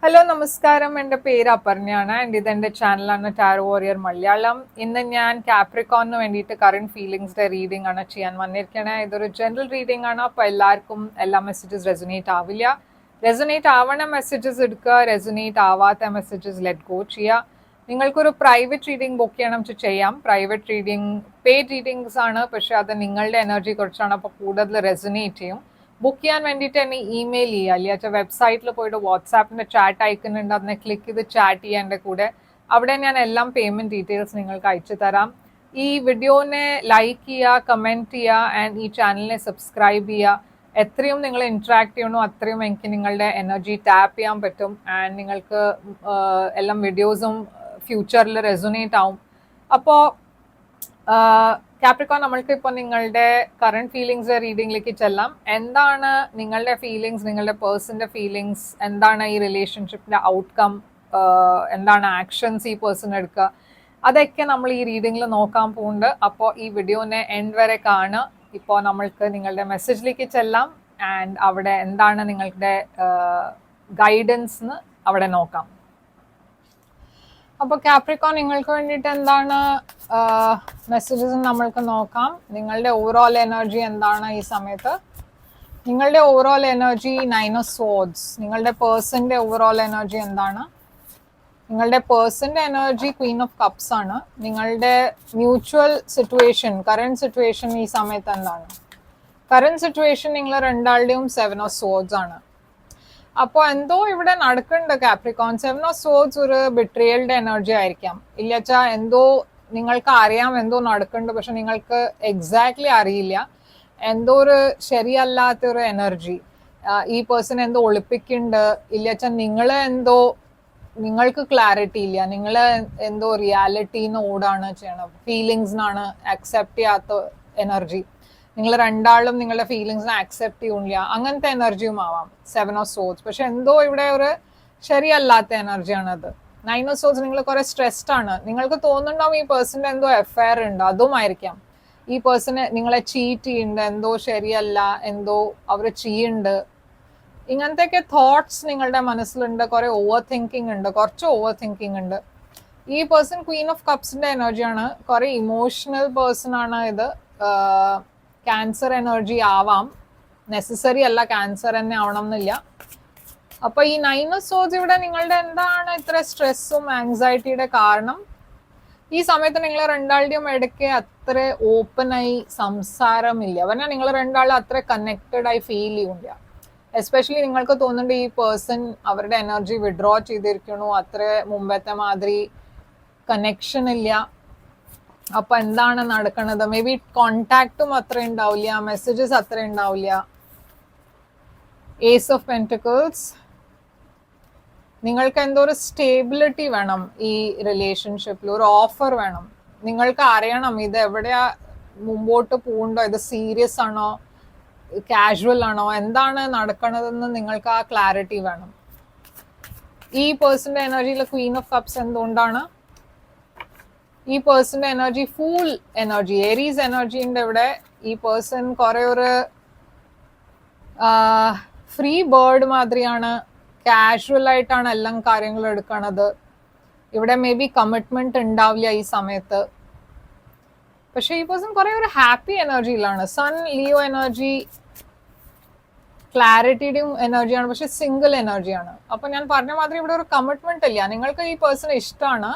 Hello നമസ്കാരം, എൻ്റെ പേര് അപർണയാണ് ആൻഡ് ഇതെൻ്റെ ചാനലാണ് ടാരോ വാരിയർ മലയാളം. ഇന്ന് ഞാൻ കാപ്രിക്കോണിന് വേണ്ടിയിട്ട് കറണ്ട് ഫീലിങ്സിൻ്റെ റീഡിംഗ് ആണ് ചെയ്യാൻ വന്നിരിക്കണേ. ഇതൊരു ജനറൽ റീഡിംഗ് ആണ്, അപ്പോൾ എല്ലാവർക്കും എല്ലാ മെസ്സേജസ് റെസൊനേറ്റ് ആവില്ല. റെസൊനേറ്റ് ആവണ മെസ്സേജസ് എടുക്കുക, റെസൊനേറ്റ് ആവാത്ത മെസ്സേജസ് ലെറ്റ് ഗോ ചെയ്യുക. നിങ്ങൾക്കൊരു പ്രൈവറ്റ് റീഡിംഗ് ബുക്ക് ചെയ്യണം ചെയ്യാം. പ്രൈവറ്റ് റീഡിംഗ് പെയ്ഡ് റീഡിങ്സ് ആണ്, പക്ഷെ അത് നിങ്ങളുടെ എനർജി കുറിച്ചാണ്, അപ്പോൾ കൂടുതൽ റെസൊനേറ്റ് ചെയ്യും. ബുക്ക് ചെയ്യാൻ വേണ്ടിയിട്ട് എന്നെ ഇമെയിൽ ചെയ്യുക, അല്ലെങ്കിൽ വെബ്സൈറ്റിൽ പോയിട്ട് വാട്സാപ്പിൻ്റെ ചാറ്റ് ഐക്കൺ ഉണ്ട്, അതിനെ ക്ലിക്ക് ചെയ്ത് ചാറ്റ് ചെയ്യുക എൻ്റെ കൂടെ. അവിടെ ഞാൻ എല്ലാം പേയ്മെൻറ്റ് ഡീറ്റെയിൽസ് നിങ്ങൾക്ക് അയച്ചു തരാം. ഈ വീഡിയോനെ ലൈക്ക് ചെയ്യുക, കമൻറ്റ് ചെയ്യുക ആൻഡ് ഈ ചാനലിനെ സബ്സ്ക്രൈബ് ചെയ്യുക. എത്രയും നിങ്ങൾ ഇൻട്രാക്ട് ചെയ്യണോ അത്രയും എനിക്ക് നിങ്ങളുടെ എനർജി ടാപ്പ് ചെയ്യാൻ പറ്റും ആൻഡ് നിങ്ങൾക്ക് എല്ലാം വീഡിയോസും ഫ്യൂച്ചറിൽ റെസൊനേറ്റ് ആവും. അപ്പോൾ കാപ്രിക്കോൺ, നമ്മൾക്ക് ഇപ്പോൾ നിങ്ങളുടെ കറണ്ട് ഫീലിങ്സ് റീഡിങ്ങിലേക്ക് ചെല്ലാം. എന്താണ് നിങ്ങളുടെ ഫീലിങ്സ്, നിങ്ങളുടെ പേഴ്സൻ്റെ ഫീലിങ്സ്, എന്താണ് ഈ റിലേഷൻഷിപ്പിൻ്റെ ഔട്ട്കം, എന്താണ് ആക്ഷൻസ് ഈ പേഴ്സൺ എടുക്കുക, അതൊക്കെ നമ്മൾ ഈ റീഡിങ്ങിൽ നോക്കാൻ പോകുന്നുണ്ട്. അപ്പോൾ ഈ വീഡിയോനെ എൻഡ് വരെ കാണുക. ഇപ്പോൾ നമ്മൾക്ക് നിങ്ങളുടെ മെസ്സേജിലേക്ക് ചെല്ലാം ആൻഡ് അവിടെ എന്താണ് നിങ്ങളുടെ ഗൈഡൻസ് എന്ന് അവിടെ നോക്കാം. അപ്പോൾ കാപ്രിക്കോൺ, നിങ്ങൾക്ക് വേണ്ടിയിട്ട് എന്താണ് മെസ്സേജസ് നമ്മൾക്ക് നോക്കാം. നിങ്ങളുടെ ഓവറോൾ എനർജി എന്താണ് ഈ സമയത്ത്? നിങ്ങളുടെ ഓവറോൾ എനർജി 9 of Swords. നിങ്ങളുടെ പേഴ്സൻ്റെ ഓവറോൾ എനർജി എന്താണ്? നിങ്ങളുടെ പേഴ്സൻ്റെ എനർജി Queen of Cups ആണ്. നിങ്ങളുടെ മ്യൂച്വൽ സിറ്റുവേഷൻ, കറണ്ട് സിറ്റുവേഷൻ ഈ സമയത്ത് എന്താണ്? കറണ്ട് സിറ്റുവേഷൻ നിങ്ങൾ രണ്ടാളുടെയും 7 of Swords ആണ്. അപ്പോൾ എന്തോ ഇവിടെ നടക്കുന്നുണ്ട് കാപ്രിക്കോൺ. 7 of Swords ഒരു ബിട്രിയലിന്റെ എനർജി ആയിരിക്കാം. ഇല്ലച്ചാ എന്തോ നിങ്ങൾക്ക് അറിയാം എന്തോ നടക്കുന്നുണ്ട്, പക്ഷെ നിങ്ങൾക്ക് എക്സാക്ട്ലി അറിയില്ല. എന്തോ ഒരു ശരിയല്ലാത്തൊരു എനർജി ഈ പേഴ്സൺ എന്തോ ഒളിപ്പിക്കുന്നുണ്ട്. ഇല്ലച്ചാ നിങ്ങൾക്ക് ക്ലാരിറ്റി ഇല്ല, നിങ്ങൾ എന്തോ റിയാലിറ്റീന്ന് ഓടാണ് ചെയ്യണം, ഫീലിങ്സിനാണ് അക്സെപ്റ്റ് ചെയ്യാത്ത എനർജി. നിങ്ങൾ രണ്ടാളും നിങ്ങളുടെ ഫീലിങ്സിനെ ആക്സെപ്റ്റ് ചെയ്യില്ല, അങ്ങനത്തെ എനർജിയും ആവാം 7 of Swords. പക്ഷെ എന്തോ ഇവിടെ ഒരു ശരിയല്ലാത്ത എനർജിയാണ് അത്. 9 of Swords, നിങ്ങൾ കുറെ സ്ട്രെസ്ഡ് ആണ്. നിങ്ങൾക്ക് തോന്നുന്നുണ്ടാവും ഈ പേഴ്സണിന്റെ എന്തോ അഫയർ ഉണ്ട്, അതുമായിരിക്കാം. ഈ പേഴ്സണ് നിങ്ങളെ ചീറ്റ് ചെയ്യുന്നുണ്ട്, എന്തോ ശരിയല്ല, എന്തോ അവർ ചെയ്യുന്നുണ്ട്, ഇങ്ങനത്തെയൊക്കെ തോട്ട്സ് നിങ്ങളുടെ മനസ്സിലുണ്ട്. കുറെ ഓവർ തിങ്കിങ് ഉണ്ട്, കുറച്ച് ഓവർ തിങ്കിങ് ഉണ്ട്. ഈ പേഴ്സൺ Queen of Cupsന്റെ എനർജിയാണ്. കുറെ ഇമോഷണൽ പേഴ്സൺ ആണ് ഇത്. ക്യാൻസർ എനർജി ആവാം, നെസസറി അല്ല ക്യാൻസർ തന്നെ ആവണം എന്നില്ല. അപ്പൊ ഈ 9 of Swords ഇവിടെ നിങ്ങളുടെ എന്താണ് ഇത്ര സ്ട്രെസ്സും ആങ്സൈറ്റിയുടെ കാരണം? ഈ സമയത്ത് നിങ്ങൾ രണ്ടാളുടെയും ഇടയ്ക്ക് അത്ര ഓപ്പണായി സംസാരമില്ല. പറഞ്ഞാൽ നിങ്ങൾ രണ്ടാളും അത്ര കണക്റ്റഡ് ആയി ഫീൽ ചെയ്യില്ല. എസ്പെഷ്യലി നിങ്ങൾക്ക് തോന്നുന്നുണ്ട് ഈ പേഴ്സൺ അവരുടെ എനർജി വിഡ്രോ ചെയ്തിരിക്കണു, അത്ര മുമ്പത്തെ മാതിരി കണക്ഷൻ ഇല്ല. അപ്പൊ എന്താണ് നടക്കണത്? മേ ബി കോണ്ടാക്റ്റും അത്ര ഉണ്ടാവില്ല, മെസ്സേജസ് അത്ര ഉണ്ടാവില്ല. Ace of Pentacles, നിങ്ങൾക്ക് എന്തോ ഒരു സ്റ്റേബിലിറ്റി വേണം ഈ റിലേഷൻഷിപ്പിൽ, ഒരു ഓഫർ വേണം. നിങ്ങൾക്ക് അറിയണം ഇത് എവിടെയാ മുമ്പോട്ട് പോകണ്ടോ, ഇത് സീരിയസ് ആണോ കാഷ്വൽ ആണോ, എന്താണ് നടക്കണതെന്ന് നിങ്ങൾക്ക് ആ ക്ലാരിറ്റി വേണം. ഈ പേഴ്സന്റെ എനർജിയിൽ Queen of Cups എന്തുകൊണ്ടാണ്? ഈ പേഴ്സന്റെ എനർജി ഫൂൾ എനർജി, ഏരീസ് എനർജിന്റെ ഇവിടെ ഈ പേഴ്സൺ കുറെ ഒരു ഫ്രീ ബേർഡ് മാതിരിയാണ്, കാഷ്വൽ ആയിട്ടാണ് എല്ലാം കാര്യങ്ങളും എടുക്കണത്. ഇവിടെ മേ ബി കമ്മിറ്റ്മെന്റ് ഉണ്ടാവില്ല ഈ സമയത്ത്. പക്ഷെ ഈ പേഴ്സൺ കുറെ ഒരു ഹാപ്പി എനർജിയിലാണ്. സൺ ലിയോ എനർജി ക്ലാരിറ്റിയുടെയും എനർജിയാണ്, പക്ഷെ സിംഗിൾ എനർജിയാണ്. അപ്പൊ ഞാൻ പറഞ്ഞ മാതിരി ഇവിടെ ഒരു കമ്മിറ്റ്മെന്റ് ഇല്ല. നിങ്ങൾക്ക് ഈ പേഴ്സൺ ഇഷ്ടമാണ്,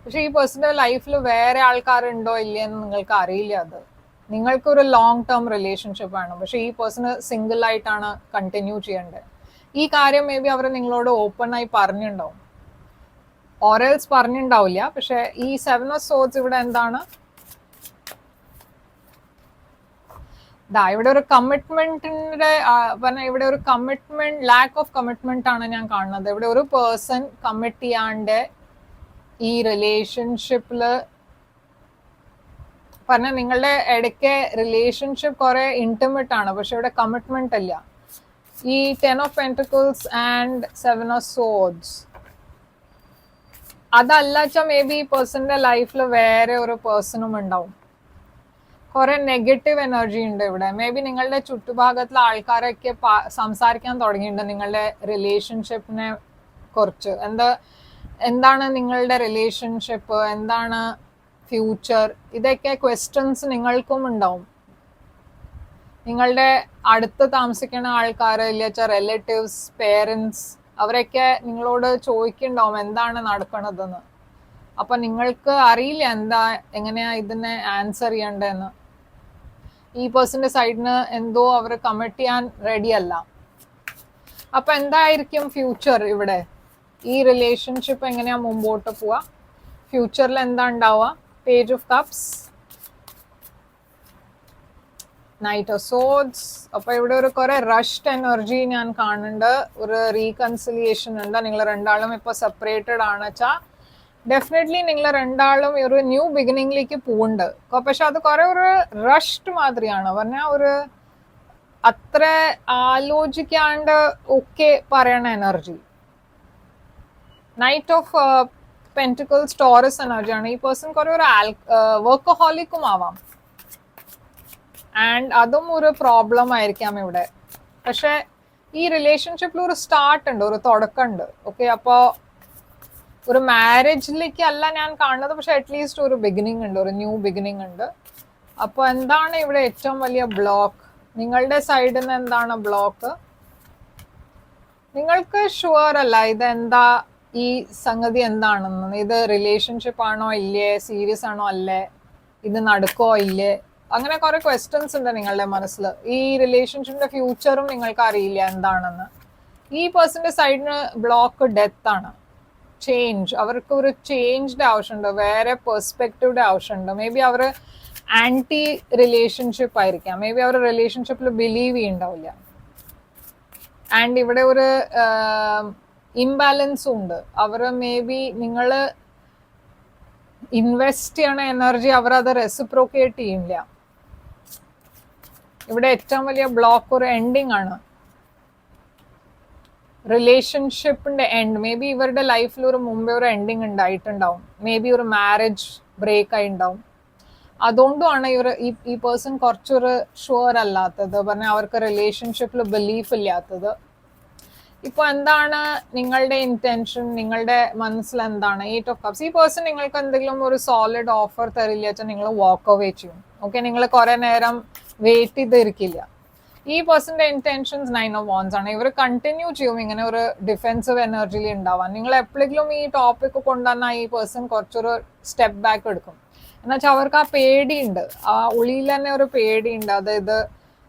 പക്ഷെ ഈ പേഴ്സന്റെ ലൈഫിൽ വേറെ ആൾക്കാരുണ്ടോ ഇല്ലയെന്ന് നിങ്ങൾക്ക് അറിയില്ല. അത് നിങ്ങൾക്കൊരു ലോങ് ടേം റിലേഷൻഷിപ്പ് ആണ്, പക്ഷെ ഈ പേഴ്സണ് സിംഗിൾ ആയിട്ടാണ് കണ്ടിന്യൂ ചെയ്യേണ്ടത്. ഈ കാര്യം മേ ബി അവർ നിങ്ങളോട് ഓപ്പൺ ആയി പറഞ്ഞിട്ടുണ്ടാവും, ഓറൽസ് പറഞ്ഞിട്ടുണ്ടാവില്ല. പക്ഷെ ഈ 7 of Swords ഇവിടെ എന്താണ്? ഇവിടെ ഒരു കമ്മിറ്റ്മെന്റിന്റെ പറഞ്ഞാൽ ഇവിടെ ഒരു കമ്മിറ്റ്മെന്റ്, ലാക്ക് ഓഫ് കമ്മിറ്റ്മെന്റ് ആണ് ഞാൻ കാണുന്നത്. ഇവിടെ ഒരു പേഴ്സൺ കമ്മിറ്റ് ചെയ്യാണ്ട് ഈ റിലേഷൻഷിപ്പില് പറഞ്ഞ നിങ്ങളുടെ ഇടയ്ക്ക് റിലേഷൻഷിപ്പ് കുറെ ഇന്റിമേറ്റ് ആണ്, പക്ഷെ ഇവിടെ കമ്മിറ്റ്മെന്റ് അല്ല. ഈ 10 of Pentacles and 7 of Swords അതല്ലാച്ച മേ ബി ഈ പേഴ്സന്റെ ലൈഫിൽ വേറെ ഒരു പേഴ്സണും ഉണ്ടാവും. കുറെ നെഗറ്റീവ് എനർജി ഉണ്ട് ഇവിടെ. മേ ബി നിങ്ങളുടെ ചുറ്റുഭാഗത്തുള്ള ആൾക്കാരൊക്കെ സംസാരിക്കാൻ തുടങ്ങിയിട്ടുണ്ട് നിങ്ങളുടെ റിലേഷൻഷിപ്പിനെ കുറച്ച് എന്താണ് നിങ്ങളുടെ റിലേഷൻഷിപ്പ്, എന്താണ് ഫ്യൂച്ചർ, ഇതൊക്കെ ക്വസ്റ്റ്യൻസ് നിങ്ങൾക്കും ഉണ്ടാവും. നിങ്ങളുടെ അടുത്ത് താമസിക്കുന്ന ആൾക്കാർ, ഇല്ല റിലേറ്റീവ്സ്, പേരൻസ്, അവരൊക്കെ നിങ്ങളോട് ചോദിക്കുന്നുണ്ടാവും എന്താണ് നടക്കണതെന്ന്. അപ്പൊ നിങ്ങൾക്ക് അറിയില്ല എങ്ങനെയാ ഇതിനെ ആൻസർ ചെയ്യണ്ടെന്ന്. ഈ പേഴ്സന്റെ സൈഡിന് എന്തോ അവർ കമ്മിറ്റ് ചെയ്യാൻ റെഡി അല്ല. അപ്പൊ എന്തായിരിക്കും ഫ്യൂച്ചർ ഇവിടെ? ഈ റിലേഷൻഷിപ്പ് എങ്ങനെയാ മുമ്പോട്ട് പോവാ? ഫ്യൂച്ചറിൽ എന്താ ഉണ്ടാവുക? Page of cups, knight of swords. അപ്പൊ ഇവിടെ ഒരു കുറെ റഷ്ഡ് എനർജി ഞാൻ കാണുന്നുണ്ട്. ഒരു റീകൺസിലിയേഷൻ ഉണ്ട്. നിങ്ങൾ രണ്ടാളും ഇപ്പൊ സെപ്പറേറ്റഡ് ആണ് വെച്ചാൽ ഡെഫിനറ്റ്ലി നിങ്ങൾ രണ്ടാളും ഒരു ന്യൂ ബിഗിനിങ്ങിലേക്ക് പോകുന്നുണ്ട്. പക്ഷെ അത് കുറെ ഒരു റഷ്ഡ് മാതിരിയാണ് പറഞ്ഞാൽ, ഒരു അത്ര ആലോചിക്കാണ്ട് ഒക്കെ പറയണ energy. Knight of pentacles Taurus എനർജിയാണ്. ഈ പേഴ്സൺ കുറെ ഒരു വർക്കഹോളിക്കും ആവാം, ആൻഡ് അതും ഒരു പ്രോബ്ലം ആയിരിക്കാം ഇവിടെ. പക്ഷെ ഈ റിലേഷൻഷിപ്പിൽ ഒരു സ്റ്റാർട്ട് ഉണ്ട്, ഒരു തുടക്കമുണ്ട്. ഓക്കെ, അപ്പോൾ ഒരു മാരേജിലേക്ക് അല്ല ഞാൻ കാണുന്നത്, പക്ഷെ അറ്റ്ലീസ്റ്റ് ഒരു ബിഗിനിങ് ഉണ്ട്, ഒരു ന്യൂ ബിഗിനിങ് ഉണ്ട്. അപ്പോൾ എന്താണ് ഇവിടെ ഏറ്റവും വലിയ ബ്ലോക്ക്? നിങ്ങളുടെ സൈഡിൽ നിന്ന് എന്താണ് ബ്ലോക്ക്? നിങ്ങൾക്ക് ഷുവർ അല്ല ഇതെന്താ, ഈ സംഗതി എന്താണെന്ന്. ഇത് റിലേഷൻഷിപ്പ് ആണോ ഇല്ലേ, സീരിയസ് ആണോ അല്ലേ, ഇത് നടക്കോ ഇല്ലേ, അങ്ങനെ കുറെ ക്വസ്റ്റ്യൻസ് ഉണ്ട് നിങ്ങളുടെ മനസ്സിൽ. ഈ റിലേഷൻഷിപ്പിന്റെ ഫ്യൂച്ചറും നിങ്ങൾക്ക് അറിയില്ല എന്താണെന്ന്. ഈ പേഴ്സന്റെ സൈഡിന് ബ്ലോക്ക് ഡെത്ത് ആണ്, ചേഞ്ച്. അവർക്ക് ഒരു ചേഞ്ചിന്റെ ആവശ്യമുണ്ട്, വേറെ പെർസ്പെക്റ്റീവിന്റെ ആവശ്യമുണ്ട്. മേ ബി അവർ ആന്റി റിലേഷൻഷിപ്പ് ആയിരിക്കാം, മേ ബി അവർ റിലേഷൻഷിപ്പിൽ ബിലീവ് ചെയ്യുന്നുണ്ടാവില്ല. ആൻഡ് ഇവിടെ ഒരു ഇംബാലൻസും ഉണ്ട്. അവർ മേ ബി നിങ്ങൾ ഇൻവെസ്റ്റ് ചെയ്യണ എനർജി അവർ അത് റെസിപ്രോക്കേറ്റ് ചെയ്യില്ല. ഇവിടെ ഏറ്റവും വലിയ ബ്ലോക്ക് ഒരു എൻഡിങ് ആണ്, റിലേഷൻഷിപ്പിന്റെ എൻഡ്. മേ ബി ഇവരുടെ ലൈഫിൽ ഒരു മുമ്പേ ഒരു എൻഡിങ് ഉണ്ടായിട്ടുണ്ടാവും, മേ ബി ഒരു മാരേജ് ബ്രേക്ക് ആയി ഉണ്ടാവും. അതുകൊണ്ടുമാണ് ഈ പേഴ്സൺ കുറച്ചൊരു ഷുവർ അല്ലാത്തത്, പറഞ്ഞാൽ അവർക്ക് റിലേഷൻഷിപ്പിൽ ബിലീഫ് ഇല്ലാത്തത്. ഇപ്പൊ എന്താണ് നിങ്ങളുടെ ഇന്റൻഷൻ, നിങ്ങളുടെ മനസ്സിൽ എന്താണ്? 8 ഓഫ് കപ്സ്. ഈ പേഴ്സൺ നിങ്ങൾക്ക് എന്തെങ്കിലും ഒരു സോളിഡ് ഓഫർ തരില്ല വെച്ചാൽ നിങ്ങൾ വാക്ക് അവേ ചെയ്യും. ഓക്കെ, നിങ്ങൾ കുറെ നേരം വെയിറ്റ് ചെയ്തിരിക്കില്ല. ഈ പേഴ്സന്റെ ഇന്റൻഷൻസ് 9 ഓഫ് വാൻഡ്സ് ആണ്. ഇവർ കണ്ടിന്യൂ ചെയ്യും ഇങ്ങനെ ഒരു ഡിഫെൻസീവ് എനർജിയിൽ ഉണ്ടാവാൻ. നിങ്ങൾ എപ്പോഴെങ്കിലും ഈ ടോപ്പിക് കൊണ്ടുവന്നാൽ ഈ പേഴ്സൺ കുറച്ചൊരു സ്റ്റെപ്പ് ബാക്ക് എടുക്കും. എന്നുവെച്ചാൽ അവർക്ക് ആ പേടിയുണ്ട്, ആ ഉള്ളിൽ തന്നെ ഒരു പേടിയുണ്ട്, അതായത്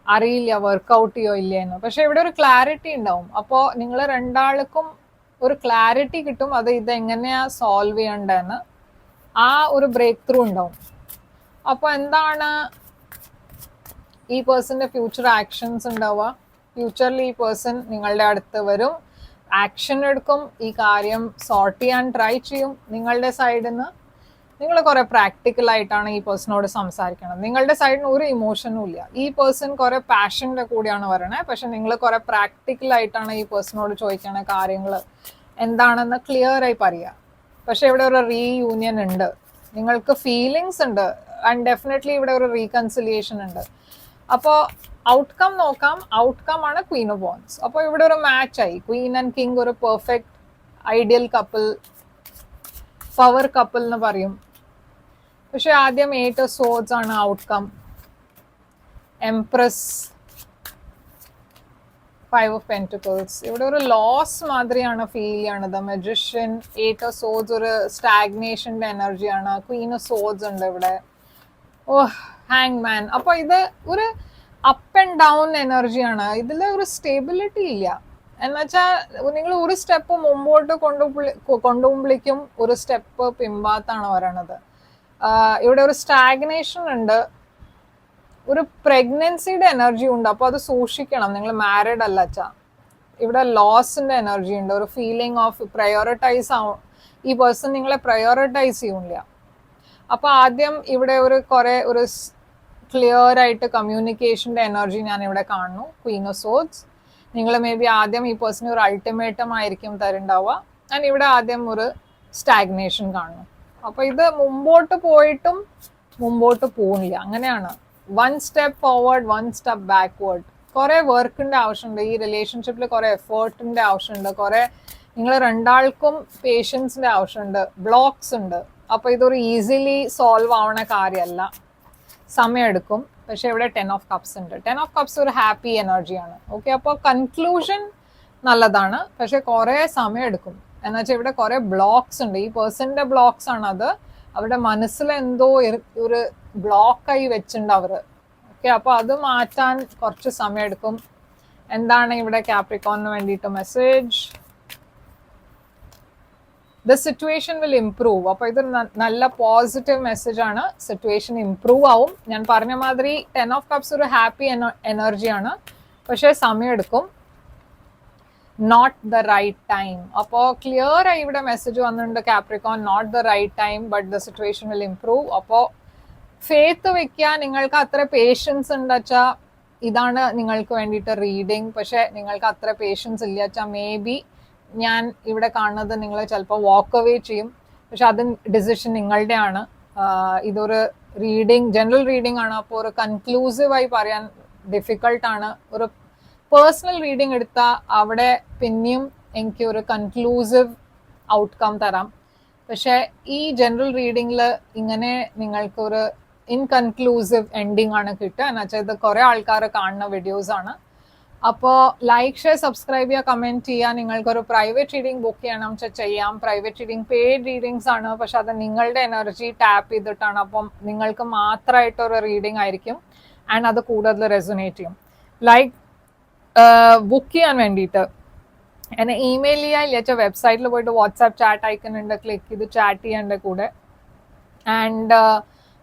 അറിയില്ല വർക്ക്ഔട്ട് ചെയ്യോ ഇല്ലേന്ന്. പക്ഷെ ഇവിടെ ഒരു ക്ലാരിറ്റി ഉണ്ടാവും. അപ്പോൾ നിങ്ങൾ രണ്ടാൾക്കും ഒരു ക്ലാരിറ്റി കിട്ടും, അത് ഇതെങ്ങനെയാ സോൾവ് ചെയ്യണ്ടെന്ന്. ആ ഒരു ബ്രേക്ക് ത്രൂ ഉണ്ടാവും. അപ്പോൾ എന്താണ് ഈ പേഴ്സന്റെ ഫ്യൂച്ചർ ആക്ഷൻസ് ഉണ്ടാവുക? ഫ്യൂച്ചറിൽ ഈ പേഴ്സൺ നിങ്ങളുടെ അടുത്ത് വരും, ആക്ഷൻ എടുക്കും, ഈ കാര്യം സോർട്ട് ചെയ്യാൻ ട്രൈ ചെയ്യും. നിങ്ങളുടെ സൈഡിൽ നിന്ന് നിങ്ങൾ കുറെ പ്രാക്ടിക്കൽ ആയിട്ടാണ് ഈ പേഴ്സണോട് സംസാരിക്കണം. നിങ്ങളുടെ സൈഡിന് ഒരു ഇമോഷനും ഇല്ല. ഈ പേഴ്സൺ കുറെ പാഷന്റെ കൂടിയാണ് പറയണേ, പക്ഷെ നിങ്ങൾ കുറെ പ്രാക്ടിക്കൽ ആയിട്ടാണ് ഈ പേഴ്സണോട് ചോദിക്കണ കാര്യങ്ങൾ എന്താണെന്ന് ക്ലിയർ ആയി പറയുക. പക്ഷെ ഇവിടെ ഒരു റീയൂണിയൻ ഉണ്ട്, നിങ്ങൾക്ക് ഫീലിങ്സ് ഉണ്ട്, ആൻഡ് ഡെഫിനറ്റ്ലി ഇവിടെ ഒരു റീകൺസിലിയേഷൻ ഉണ്ട്. അപ്പോൾ ഔട്ട്കം നോക്കാം. ഔട്ട്കം ആണ് ക്വീൻ ഓഫ് വാൻഡ്സ്. അപ്പോൾ ഇവിടെ ഒരു മാച്ച് ആയി, ക്വീൻ ആൻഡ് കിങ്, ഒരു perfect ideal couple, power couple എന്ന് പറയും. പക്ഷെ ആദ്യം 8 ഓഫ് സോർഡ്സ് ആണ് ഔട്ട്കം. Empress, 5 of pentacles. ഇവിടെ ഒരു ലോസ് മാതിരിയാണ് ഫീൽ ചെയ്യണത്. മജിഷ്യൻ, 8 ഓഫ് സോർഡ്സ് ഒരു സ്റ്റാഗ്നേഷന്റെ എനർജിയാണ്. ക്വീൻ ഓഫ് സോർഡ്സ് ഉണ്ട് ഇവിടെ. ഹാങ് മാൻ. അപ്പൊ ഇത് ഒരു അപ്പ് ആൻഡ് ഡൗൺ എനർജിയാണ്, ഇതിൽ ഒരു സ്റ്റെബിലിറ്റി ഇല്ല. എന്നുവെച്ചാൽ നിങ്ങൾ ഒരു സ്റ്റെപ്പ് മുമ്പോട്ട് കൊണ്ടുപോകുമ്പോഴേക്കും ഒരു സ്റ്റെപ്പ് പിമ്പാത്താണ് വരണത്. ഇവിടെ ഒരു സ്റ്റാഗ്നേഷൻ ഉണ്ട്, ഒരു പ്രഗ്നൻസിയുടെ എനർജി ഉണ്ട്. അപ്പോൾ അത് സൂക്ഷിക്കണം, നിങ്ങൾ മാരീഡ് അല്ല അച്ഛാ. ഇവിടെ ലോസിന്റെ എനർജി ഉണ്ട്, ഒരു ഫീലിംഗ് ഓഫ് പ്രയോറിറ്റൈസ് ആവും. ഈ പേഴ്സൺ നിങ്ങളെ പ്രയോറിറ്റൈസ് ചെയ്യില്ല. അപ്പൊ ആദ്യം ഇവിടെ ഒരു ക്ലിയർ ആയിട്ട് കമ്മ്യൂണിക്കേഷന്റെ എനർജി ഞാൻ ഇവിടെ കാണുന്നു. Queen of swords. നിങ്ങൾ മേ ബി ആദ്യം ഈ പേഴ്സൺ ഒരു അൾട്ടിമേറ്റം ആയിരിക്കും തരുണ്ടാവുക. ഞാൻ ഇവിടെ ആദ്യം ഒരു സ്റ്റാഗ്നേഷൻ കാണുന്നു. അപ്പൊ ഇത് മുമ്പോട്ട് പോയിട്ടും മുമ്പോട്ട് പോകുന്നില്ല, അങ്ങനെയാണ്. 1 സ്റ്റെപ്പ് ഫോർവേഡ്, 1 സ്റ്റെപ്പ് ബാക്ക്വേർഡ്. കുറെ വർക്കിന്റെ ആവശ്യമുണ്ട് ഈ റിലേഷൻഷിപ്പിൽ, കുറെ എഫേർട്ടിന്റെ ആവശ്യമുണ്ട്, കുറെ നിങ്ങൾ രണ്ടാൾക്കും പേഷ്യൻസിന്റെ ആവശ്യമുണ്ട്, ബ്ലോക്സ് ഉണ്ട്. അപ്പോൾ ഇതൊരു ഈസിലി സോൾവ് ആവണ കാര്യമല്ല, സമയമെടുക്കും. പക്ഷെ ഇവിടെ 10 ഓഫ് കപ്സ് ഉണ്ട്. 10 ഓഫ് കപ്സ് ഒരു ഹാപ്പി എനർജിയാണ്. ഓക്കെ, അപ്പോൾ കൺക്ലൂഷൻ നല്ലതാണ്, പക്ഷെ കുറേ സമയം എടുക്കും. എന്നുവെച്ചാൽ ഇവിടെ കുറേ ബ്ലോക്സ് ഉണ്ട്. ഈ പേഴ്സണിന്റെ ബ്ലോക്സ് ആണ് അത്. അവരുടെ മനസ്സിൽ എന്തോ ഒരു ബ്ലോക്കായി വെച്ചിട്ടുണ്ട് അവർ. ഓക്കെ, അപ്പോൾ അത് മാറ്റാൻ കുറച്ച് സമയം എടുക്കും. എന്താണ് ഇവിടെ കാപ്രിക്കോണിന് വേണ്ടിയിട്ട് message? The situation will improve. അപ്പോൾ ഇതൊരു നല്ല പോസിറ്റീവ് മെസ്സേജ് ആണ്. സിറ്റുവേഷൻ ഇംപ്രൂവ് ആവും. ഞാൻ പറഞ്ഞ മാതിരി 10 ഓഫ് കപ്സ് ഒരു ഹാപ്പി എനർജിയാണ്, പക്ഷേ സമയം എടുക്കും. Not the right time. അപ്പോൾ ക്ലിയർ ആയി ഇവിടെ മെസ്സേജ് വന്നിട്ടുണ്ട് Capricorn, not the right time but the situation will improve. അപ്പോൾ ഫെയ്ത്ത് വെക്കുക. നിങ്ങൾക്ക് അത്ര പേഷ്യൻസ് ഉണ്ട് വെച്ചാൽ ഇതാണ് നിങ്ങൾക്ക് വേണ്ടിയിട്ട് റീഡിങ്. പക്ഷെ നിങ്ങൾക്ക് അത്ര പേഷ്യൻസ് ഇല്ല വെച്ചാൽ മേ ബി ഞാൻ ഇവിടെ കാണുന്നത് നിങ്ങൾ ചിലപ്പോൾ വാക്ക് അവേ ചെയ്യും. പക്ഷെ അത് ഡിസിഷൻ നിങ്ങളുടെ ആണ്. ഇതൊരു റീഡിങ്, ജനറൽ റീഡിംഗ് ആണ്. അപ്പോൾ ഒരു കൺക്ലൂസീവായി പറയാൻ ഡിഫിക്കൾട്ടാണ്. ഒരു പേഴ്സണൽ റീഡിംഗ് എടുത്താൽ അവിടെ പിന്നെയും എനിക്ക് ഒരു കൺക്ലൂസീവ് ഔട്ട്കം തരാം. പക്ഷെ ഈ ജനറൽ റീഡിങ്ങിൽ ഇങ്ങനെ നിങ്ങൾക്കൊരു ഇൻകൺക്ലൂസീവ് എൻഡിങ് ആണ് കിട്ടുക. എന്നുവെച്ചാൽ ഇത് കുറേ ആൾക്കാർ കാണുന്ന വീഡിയോസ് ആണ്. അപ്പോൾ ലൈക്ക്, ഷെയർ, സബ്സ്ക്രൈബ് ചെയ്യുക, കമൻറ്റ് ചെയ്യുക. നിങ്ങൾക്കൊരു പ്രൈവറ്റ് റീഡിംഗ് ബുക്ക് ചെയ്യണം വെച്ചാൽ ചെയ്യാം. പ്രൈവറ്റ് റീഡിംഗ് പെയ്ഡ് റീഡിങ്സ് ആണ്, പക്ഷെ അത് നിങ്ങളുടെ എനർജി ടാപ്പ് ചെയ്തിട്ടാണ്. അപ്പം നിങ്ങൾക്ക് മാത്രമായിട്ടൊരു റീഡിംഗ് ആയിരിക്കും ആൻഡ് അത് കൂടുതൽ റെസൊനേറ്റ് ചെയ്യും. ലൈക്ക് ബുക്ക് ചെയ്യാൻ വേണ്ടിയിട്ട് എന്നെ ഇമെയിൽ ചെയ്യുക, ഇല്ലാച്ച വെബ്സൈറ്റിൽ പോയിട്ട് വാട്സാപ്പ് ചാറ്റ് ഐക്കൺ ഉണ്ട്, ക്ലിക്ക് ചെയ്ത് ചാറ്റ് ചെയ്യേണ്ട കൂടെ. ആൻഡ്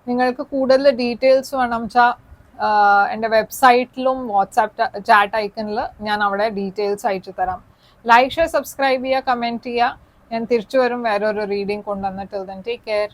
നിങ്ങൾക്ക് കൂടുതൽ ഡീറ്റെയിൽസ് വേണം വെച്ചാൽ എൻ്റെ വെബ്സൈറ്റിലും വാട്സാപ്പ് ചാറ്റ് ഐക്കണിൽ ഞാൻ അവിടെ ഡീറ്റെയിൽസ് അയച്ചു തരാം. ലൈക്ക്, ഷെയർ, സബ്സ്ക്രൈബ് ചെയ്യുക, കമൻറ്റ് ചെയ്യുക. ഞാൻ തിരിച്ചു വരും വേറൊരു റീഡിംഗ് കൊണ്ടുവന്നിട്ട്. Till then take care.